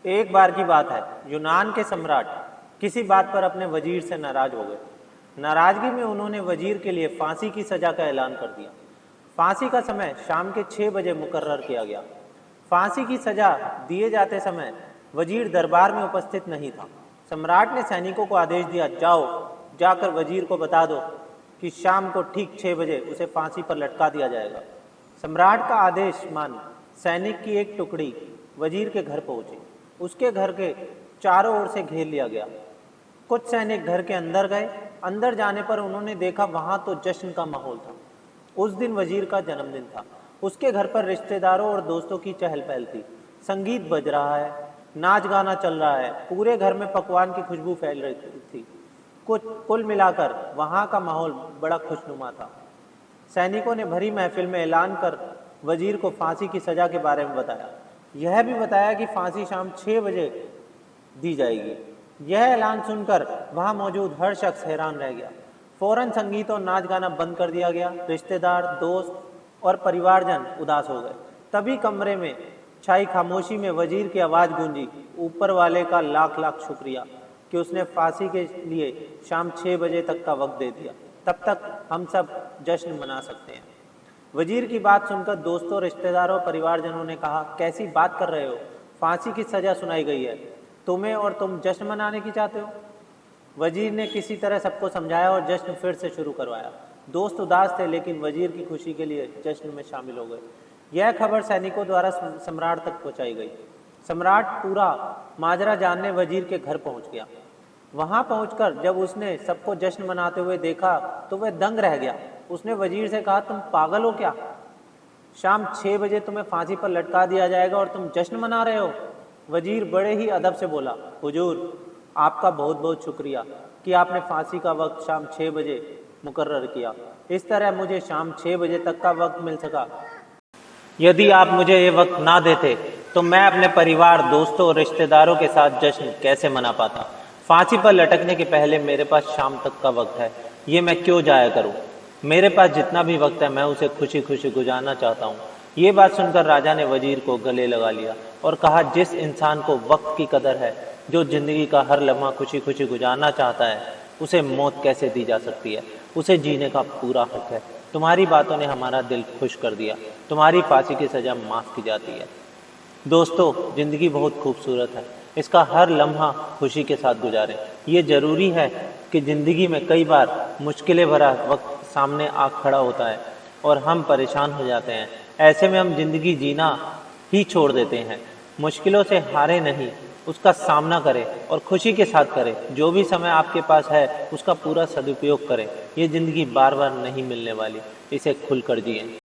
एक बार की बात है, यूनान के सम्राट किसी बात पर अपने वजीर से नाराज हो गए। नाराजगी में उन्होंने वजीर के लिए फांसी की सजा का ऐलान कर दिया। फांसी का समय शाम के 6 बजे मुकर्रर किया गया। फांसी की सजा दिए जाते समय वजीर दरबार में उपस्थित नहीं था। सम्राट ने सैनिकों को आदेश दिया, जाओ जाकर वजीर को बता दो कि शाम को ठीक 6 बजे उसे फांसी पर लटका दिया जाएगा। सम्राट का आदेश मान सैनिक की एक टुकड़ी वजीर के घर पहुंची। उसके घर के चारों ओर से घेर लिया गया। कुछ सैनिक घर के अंदर गए। अंदर जाने पर उन्होंने देखा वहां तो जश्न का माहौल था। उस दिन वजीर का जन्मदिन था। उसके घर पर रिश्तेदारों और दोस्तों की चहल पहल थी। संगीत बज रहा है, नाच गाना चल रहा है, पूरे घर में पकवान की खुशबू फैल रही थी। कुल मिलाकर वहां का माहौल बड़ा खुशनुमा था। सैनिकों ने भरी महफिल में ऐलान कर वजीर को फांसी की सजा के बारे में बताया। यह भी बताया कि फांसी शाम 6 बजे दी जाएगी। यह ऐलान सुनकर वहां मौजूद हर शख्स हैरान रह गया। फौरन संगीत और नाच गाना बंद कर दिया गया। रिश्तेदार, दोस्त और परिवारजन उदास हो गए। तभी कमरे में छाई खामोशी में वजीर की आवाज गूंजी, ऊपर वाले का लाख लाख शुक्रिया कि उसने फांसी के लिए शाम 6 बजे तक का वक्त दे दिया। तब तक हम सब जश्न मना सकते हैं। वजीर की बात सुनकर दोस्तों, रिश्तेदारों, परिवारजनों ने कहा, कैसी बात कर रहे हो? फांसी की सजा सुनाई गई है तुम्हें और तुम जश्न मनाने की चाहते हो? वजीर ने किसी तरह सबको समझाया और जश्न फिर से शुरू करवाया। दोस्त उदास थे लेकिन वजीर की खुशी के लिए जश्न में शामिल हो गए। यह खबर सैनिकों द्वारा सम्राट तक पहुंचाई गई। सम्राट पूरा माजरा जानने वजीर के घर पहुंच गया। वहां पहुंचकर जब उसने सबको जश्न मनाते हुए देखा तो वह दंग रह गया। उसने वजीर से कहा, तुम पागल हो क्या? शाम 6 बजे तुम्हें फांसी पर लटका दिया जाएगा और तुम जश्न मना रहे हो? वजीर बड़े ही अदब से बोला, हुजूर, आपका बहुत बहुत शुक्रिया कि आपने फांसी का वक्त शाम 6 बजे मुकर्रर किया। इस तरह मुझे शाम 6 बजे तक का वक्त मिल सका। यदि आप मुझे ये वक्त ना देते तो मैं अपने परिवार, दोस्तों और रिश्तेदारों के साथ जश्न कैसे मना पाता? फांसी पर लटकने के पहले मेरे पास शाम तक का वक्त है, ये मैं क्यों जाया करूं? मेरे पास जितना भी वक्त है मैं उसे खुशी खुशी गुजारना चाहता हूँ। ये बात सुनकर राजा ने वजीर को गले लगा लिया और कहा, जिस इंसान को वक्त की कदर है, जो जिंदगी का हर लम्हा खुशी खुशी गुजारना चाहता है, उसे मौत कैसे दी जा सकती है? उसे जीने का पूरा हक है। तुम्हारी बातों ने हमारा दिल खुश कर दिया। तुम्हारी फांसी की सजा माफ की जाती है। दोस्तों, जिंदगी बहुत खूबसूरत है, इसका हर लम्हा खुशी के साथ गुजारें। ये जरूरी है कि जिंदगी में कई बार मुश्किलें भरा वक्त सामने आ खड़ा होता है और हम परेशान हो जाते हैं। ऐसे में हम जिंदगी जीना ही छोड़ देते हैं। मुश्किलों से हारे नहीं, उसका सामना करें और खुशी के साथ करें। जो भी समय आपके पास है उसका पूरा सदुपयोग करें। ये जिंदगी बार बार नहीं मिलने वाली, इसे खुलकर जिएं।